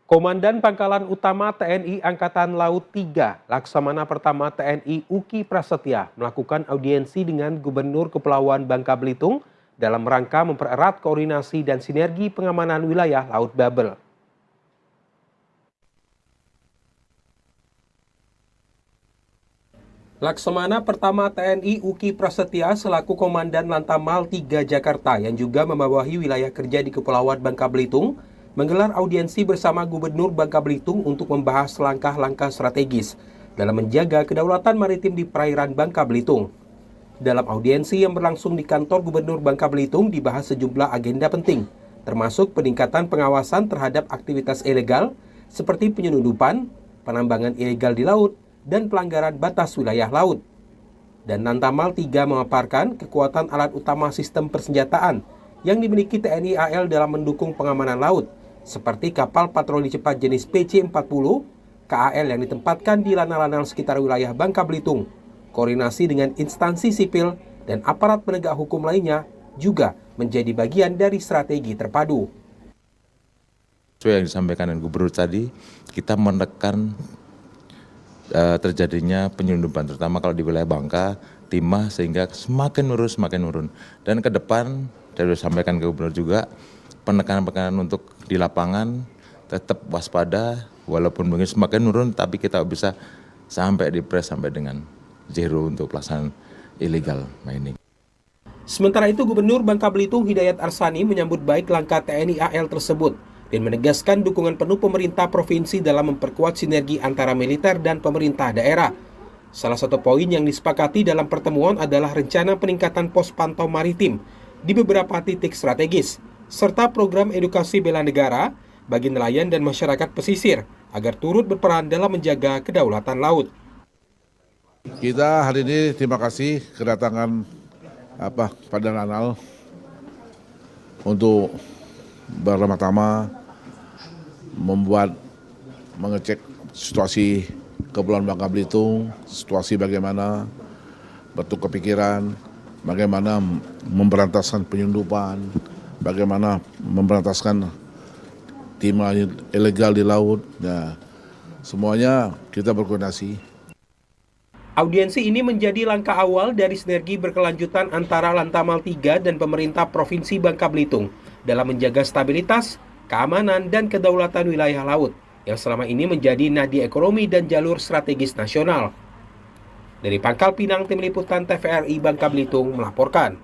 Komandan Pangkalan Utama TNI Angkatan Laut 3, Laksamana Pertama TNI Uki Prasetya melakukan audiensi dengan Gubernur Kepulauan Bangka Belitung dalam rangka mempererat koordinasi dan sinergi pengamanan wilayah Laut Babel. Laksamana Pertama TNI Uki Prasetya selaku Komandan Lantamal 3 Jakarta yang juga membawahi wilayah kerja di Kepulauan Bangka Belitung menggelar audiensi bersama Gubernur Bangka Belitung untuk membahas langkah-langkah strategis dalam menjaga kedaulatan maritim di perairan Bangka Belitung. Dalam audiensi yang berlangsung di kantor Gubernur Bangka Belitung dibahas sejumlah agenda penting, termasuk peningkatan pengawasan terhadap aktivitas ilegal seperti penyelundupan, penambangan ilegal di laut, dan pelanggaran batas wilayah laut. Dan Lantamal 3 memaparkan kekuatan alat utama sistem persenjataan yang dimiliki TNI AL dalam mendukung pengamanan laut, seperti kapal patroli cepat jenis PC-40, KAL yang ditempatkan di lanal-lanal sekitar wilayah Bangka Belitung, koordinasi dengan instansi sipil dan aparat penegak hukum lainnya juga menjadi bagian dari strategi terpadu. Sesuai yang disampaikan dengan Gubernur tadi, kita menekan terjadinya penyelundupan, terutama kalau di wilayah Bangka, Timah, sehingga semakin nurun. Dan ke depan, saya sudah sampaikan ke Gubernur juga, penekanan untuk di lapangan tetap waspada, walaupun mungkin semakin nurun, tapi kita bisa sampai di press sampai dengan zero untuk pelaksanaan illegal mining. Sementara itu, Gubernur Bangka Belitung Hidayat Arsani menyambut baik langkah TNI AL tersebut dan menegaskan dukungan penuh pemerintah provinsi dalam memperkuat sinergi antara militer dan pemerintah daerah. Salah satu poin yang disepakati dalam pertemuan adalah rencana peningkatan pos pantau maritim di beberapa titik strategis, serta program edukasi bela negara bagi nelayan dan masyarakat pesisir agar turut berperan dalam menjaga kedaulatan laut. Kita hari ini terima kasih kedatangan pada Lanal untuk pertama-tama mengecek situasi Kepulauan Bangka Belitung, situasi bagaimana, bentuk kepikiran, bagaimana memberantaskan penyelundupan, bagaimana memberantaskan timah ilegal di laut. Nah, semuanya kita berkoordinasi. Audiensi ini menjadi langkah awal dari sinergi berkelanjutan antara Lantamal 3 dan pemerintah Provinsi Bangka Belitung dalam menjaga stabilitas, keamanan, dan kedaulatan wilayah laut yang selama ini menjadi nadi ekonomi dan jalur strategis nasional. Dari Pangkal Pinang, Tim Liputan TVRI Bangka Belitung melaporkan.